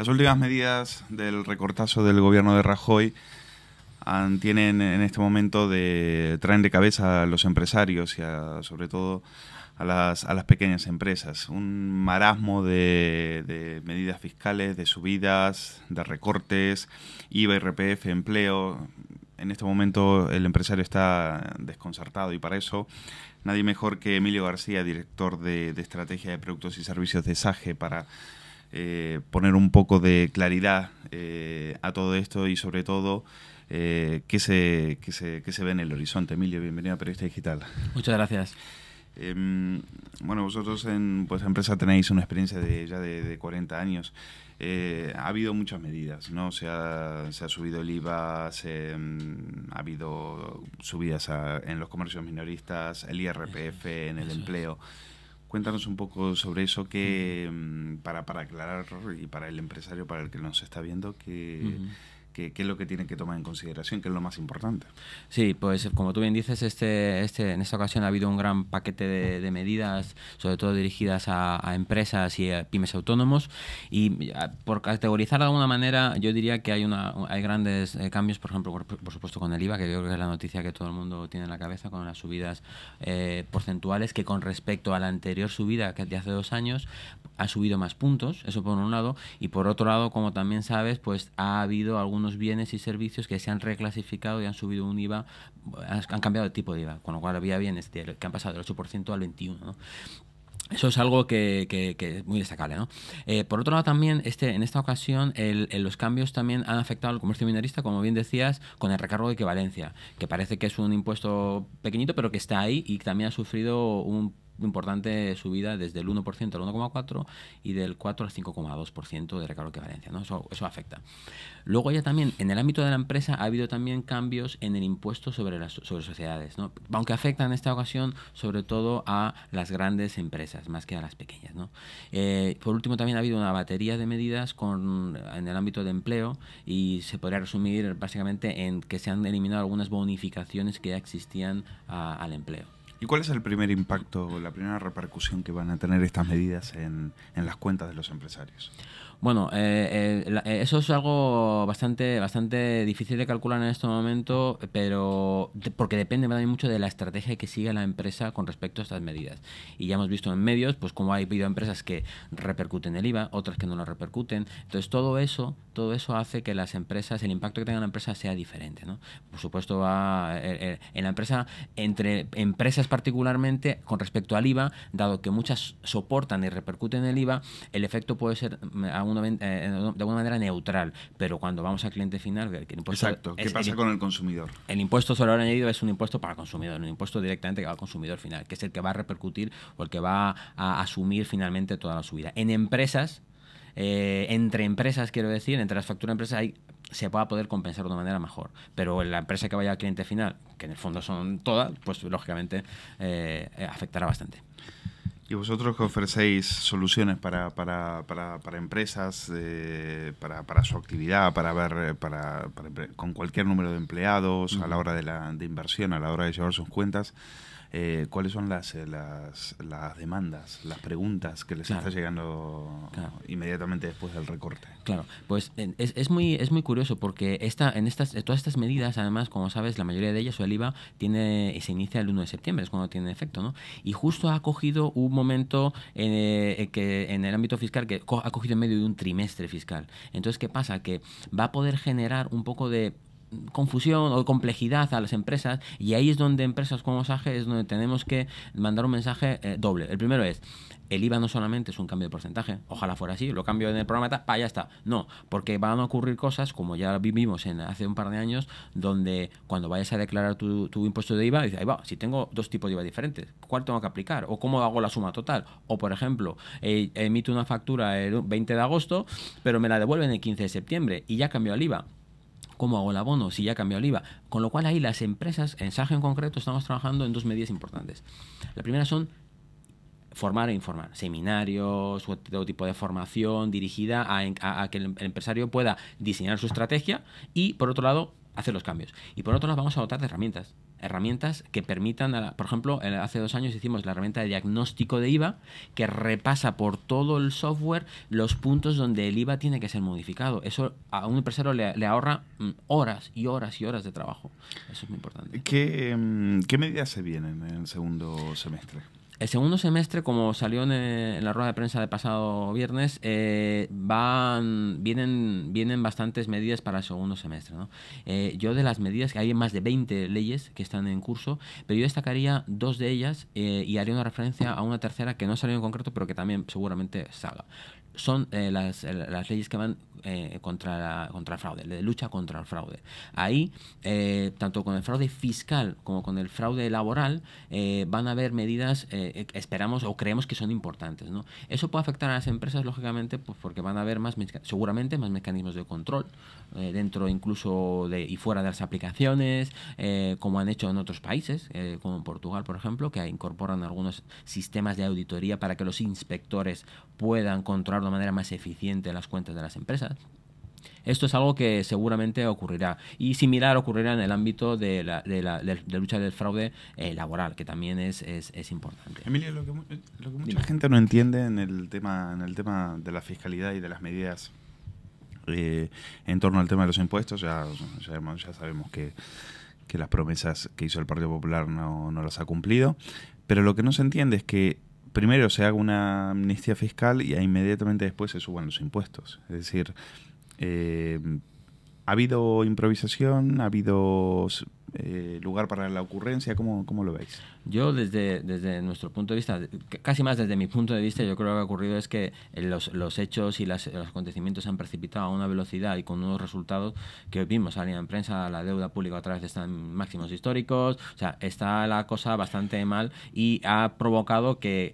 Las últimas medidas del recortazo del gobierno de Rajoy tienen en este momento traen de cabeza a los empresarios y sobre todo a las pequeñas empresas. Un marasmo de medidas fiscales, de subidas, de recortes, IVA, IRPF, empleo. En este momento el empresario está desconcertado y para eso nadie mejor que Emilio García, director de Estrategia de Productos y Servicios de SAGE, para poner un poco de claridad a todo esto y sobre todo qué se ve en el horizonte. Emilio, bienvenido a Periodista Digital. Muchas gracias. Bueno, vosotros en vuestra empresa tenéis una experiencia de 40 años. Ha habido muchas medidas, ¿no? Se ha subido el IVA, ha habido subidas en los comercios minoristas, el IRPF en el empleo. Cuéntanos un poco sobre eso, para aclarar y para el empresario, para el que nos está viendo, ¿qué es lo que tiene que tomar en consideración? ¿Qué es lo más importante? Sí, pues como tú bien dices, en esta ocasión ha habido un gran paquete de medidas, sobre todo dirigidas a empresas y a pymes autónomos. Y por categorizar de alguna manera, yo diría que hay grandes cambios, por ejemplo, por supuesto con el IVA, que yo creo que es la noticia que todo el mundo tiene en la cabeza, con las subidas porcentuales, que con respecto a la anterior subida, que de hace 2 años, ha subido más puntos, eso por un lado. Y por otro lado, como también sabes, pues ha habido algunos bienes y servicios que se han reclasificado y han subido un IVA, han cambiado de tipo de IVA, con lo cual había bienes que han pasado del 8% al 21%, ¿no? Eso es algo que es muy destacable, ¿no? Por otro lado, también en esta ocasión los cambios también han afectado al comercio minorista, como bien decías, con el recargo de equivalencia, que parece que es un impuesto pequeñito, pero que está ahí y también ha sufrido un importante subida desde el 1% al 1,4% y del 4 al 5,2% de recargo de equivalencia, ¿no? Eso afecta. Luego ya también en el ámbito de la empresa ha habido también cambios en el impuesto sobre sociedades, ¿no? Aunque afectan en esta ocasión sobre todo a las grandes empresas más que a las pequeñas, ¿no? Por último, también ha habido una batería de medidas en el ámbito de empleo y se podría resumir básicamente en que se han eliminado algunas bonificaciones que ya existían al empleo. ¿Y cuál es el primer impacto, la primera repercusión que van a tener estas medidas en las cuentas de los empresarios? Bueno, eso es algo bastante difícil de calcular en este momento, pero porque depende también mucho de la estrategia que siga la empresa con respecto a estas medidas. Y ya hemos visto en medios, pues como ha habido empresas que repercuten el IVA, otras que no lo repercuten. Entonces todo eso hace que las empresas, el impacto que tenga la empresa sea diferente, ¿no? Por supuesto, en la empresa, entre empresas particularmente, con respecto al IVA, dado que muchas soportan y repercuten el IVA, el efecto puede ser de alguna manera neutral, pero cuando vamos al cliente final, el impuesto. Exacto. ¿Qué pasa con el consumidor? El impuesto sobre el valor añadido es un impuesto para el consumidor, un impuesto directamente que va al consumidor final, que es el que va a repercutir o el que va a asumir finalmente toda la subida. En empresas, entre empresas, quiero decir, entre las facturas de empresas se va a poder compensar de una manera mejor, pero en la empresa que vaya al cliente final, que en el fondo son todas, pues lógicamente afectará bastante. ¿Y vosotros que ofrecéis soluciones para empresas, para su actividad, con cualquier número de empleados, a la hora de inversión, a la hora de llevar sus cuentas? ¿Cuáles son las demandas, las preguntas que les está llegando inmediatamente después del recorte? Claro, pues es muy curioso porque todas estas medidas, además, como sabes, la mayoría de ellas, o el IVA, se inicia el 1 de septiembre, es cuando tiene efecto, ¿no? Y justo ha cogido un momento que en el ámbito fiscal que ha cogido en medio de un trimestre fiscal. Entonces, ¿qué pasa? Que va a poder generar un poco de confusión o complejidad a las empresas, y ahí es donde empresas como SAGE es donde tenemos que mandar un mensaje doble. El primero es: el IVA no solamente es un cambio de porcentaje, ojalá fuera así, lo cambio en el programa, ya está. No, porque van a ocurrir cosas, como ya vivimos hace un par de años, donde cuando vayas a declarar tu impuesto de IVA, dices, ahí va, si tengo 2 tipos de IVA diferentes, ¿cuál tengo que aplicar? ¿O cómo hago la suma total? O, por ejemplo, emito una factura el 20 de agosto, pero me la devuelven el 15 de septiembre y ya cambió el IVA. ¿Cómo hago el abono si ya cambió el IVA? Con lo cual ahí las empresas, en SAGE en concreto, estamos trabajando en 2 medidas importantes. La primera son formar e informar, seminarios o todo tipo de formación dirigida a que el empresario pueda diseñar su estrategia y, por otro lado, hacer los cambios. Y por otro lado, vamos a dotar de herramientas. herramientas que permitan, por ejemplo, hace 2 años hicimos la herramienta de diagnóstico de IVA que repasa por todo el software los puntos donde el IVA tiene que ser modificado. Eso a un empresario le ahorra horas y horas y horas de trabajo. Eso es muy importante. ¿Qué medidas se vienen en el segundo semestre? El segundo semestre, como salió en la rueda de prensa del pasado viernes, vienen bastantes medidas para el segundo semestre, ¿no? Yo de las medidas, que hay más de 20 leyes que están en curso, pero yo destacaría 2 de ellas y haría una referencia a una tercera que no salió en concreto, pero que también seguramente salga. Son las leyes que van contra el fraude, de lucha contra el fraude. Ahí, tanto con el fraude fiscal como con el fraude laboral, van a haber medidas, esperamos o creemos que son importantes, ¿no? Eso puede afectar a las empresas, lógicamente, pues porque van a haber seguramente más mecanismos de control, dentro incluso y fuera de las aplicaciones, como han hecho en otros países, como en Portugal, por ejemplo, que incorporan algunos sistemas de auditoría para que los inspectores puedan controlar de manera más eficiente las cuentas de las empresas. Esto es algo que seguramente ocurrirá. Y similar ocurrirá en el ámbito de lucha del fraude laboral, que también es importante. Emilio, lo que mucha gente no entiende en el tema de la fiscalidad y de las medidas en torno al tema de los impuestos, ya sabemos que las promesas que hizo el Partido Popular no las ha cumplido, pero lo que no se entiende es que primero se haga una amnistía fiscal y inmediatamente después se suban los impuestos. Es decir, ¿ha habido improvisación? ¿Ha habido lugar para la ocurrencia? ¿Cómo lo veis? Yo desde nuestro punto de vista, casi más desde mi punto de vista, yo creo que lo que ha ocurrido es que los hechos y los acontecimientos se han precipitado a una velocidad y con unos resultados que vimos salir en prensa. La deuda pública otra vez está en máximos históricos, o sea, está la cosa bastante mal y ha provocado que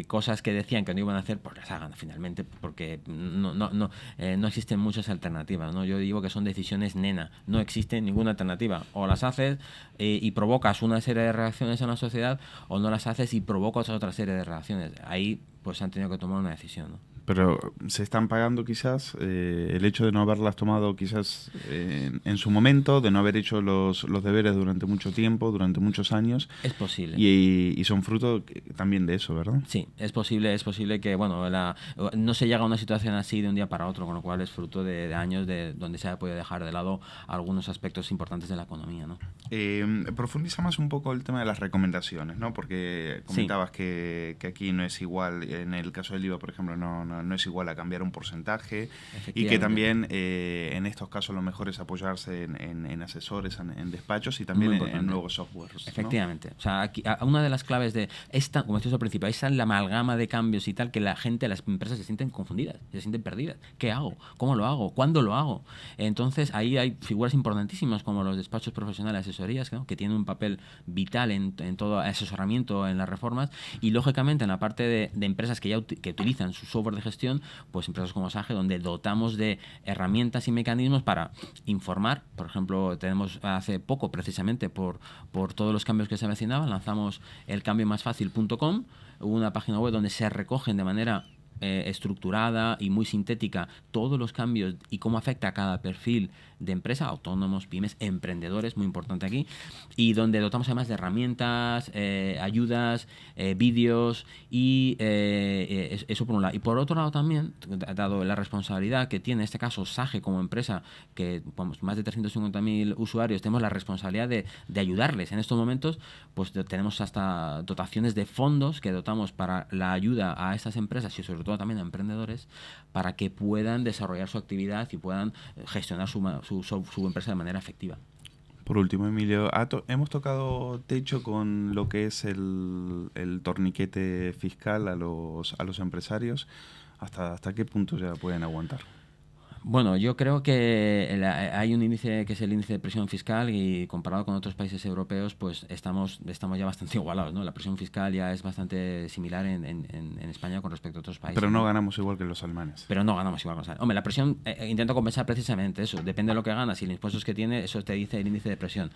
cosas que decían que no iban a hacer, pues las hagan finalmente, porque no existen muchas alternativas, ¿no? Yo digo que son decisiones nena, no existe ninguna alternativa. O las haces y provocas una serie de reacciones en la sociedad, o no las haces y provocas otra serie de reacciones. Ahí pues han tenido que tomar una decisión, ¿no? Pero se están pagando quizás el hecho de no haberlas tomado quizás en su momento, de no haber hecho los deberes durante mucho tiempo, durante muchos años. Es posible. Y son fruto también de eso, ¿verdad? Sí, es posible que no se llega a una situación así de un día para otro, con lo cual es fruto de años donde se ha podido dejar de lado algunos aspectos importantes de la economía, ¿no? Profundiza más un poco el tema de las recomendaciones, ¿no? Porque comentabas que aquí no es igual, en el caso del IVA, por ejemplo, no es igual a cambiar un porcentaje, y que también en estos casos lo mejor es apoyarse en asesores, en despachos y también en nuevos softwares, ¿no? Efectivamente. O sea, aquí, una de las claves de esta, como decías al principio, esa es la amalgama de cambios y tal, que la gente, las empresas se sienten confundidas, se sienten perdidas. ¿Qué hago? ¿Cómo lo hago? ¿Cuándo lo hago? Entonces ahí hay figuras importantísimas como los despachos profesionales de asesorías, ¿no? Que tienen un papel vital en todo asesoramiento en las reformas, y lógicamente en la parte de empresas que utilizan su software de gestión, pues empresas como Sage, donde dotamos de herramientas y mecanismos para informar. Por ejemplo, tenemos hace poco, precisamente por todos los cambios que se avecinaban, lanzamos elcambiomasfacil.com, una página web donde se recogen de manera estructurada y muy sintética todos los cambios y cómo afecta a cada perfil de empresa, autónomos, pymes, emprendedores, muy importante aquí, y donde dotamos además de herramientas, ayudas, vídeos y eso por un lado. Y por otro lado también, dado la responsabilidad que tiene en este caso Sage como empresa, que más de 350.000 usuarios, tenemos la responsabilidad de ayudarles en estos momentos, pues tenemos hasta dotaciones de fondos que dotamos para la ayuda a estas empresas y sobre todo también a emprendedores, para que puedan desarrollar su actividad y puedan gestionar su empresa de manera efectiva. Por último, Emilio, hemos tocado techo con lo que es el torniquete fiscal a los empresarios. ¿Hasta qué punto ya pueden aguantar? Bueno, yo creo que hay un índice que es el índice de presión fiscal, y comparado con otros países europeos, pues estamos ya bastante igualados, ¿no? La presión fiscal ya es bastante similar en España con respecto a otros países. Pero no ganamos igual que los alemanes. Pero no ganamos igual que los alemanes. Hombre, la presión intento compensar precisamente eso. Depende de lo que ganas y los impuestos que tiene, eso te dice el índice de presión.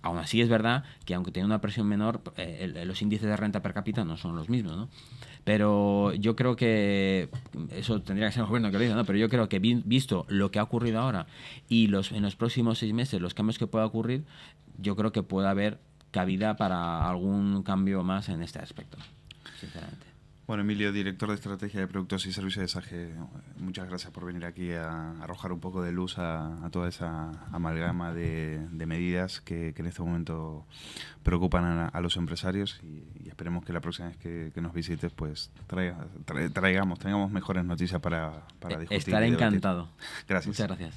Aún así es verdad que aunque tiene una presión menor, los índices de renta per cápita no son los mismos, ¿no? Pero yo creo que eso tendría que ser el gobierno que lo diga, ¿no? Pero yo creo que visto visto lo que ha ocurrido ahora y en los próximos 6 meses los cambios que pueda ocurrir, yo creo que puede haber cabida para algún cambio más en este aspecto, sinceramente. Bueno, Emilio, director de Estrategia de Productos y Servicios de SAGE, muchas gracias por venir aquí a arrojar un poco de luz a toda esa amalgama de medidas que en este momento preocupan a los empresarios, y esperemos que la próxima vez que nos visites pues tengamos mejores noticias para discutir. Estaré encantado. Gracias. Muchas gracias.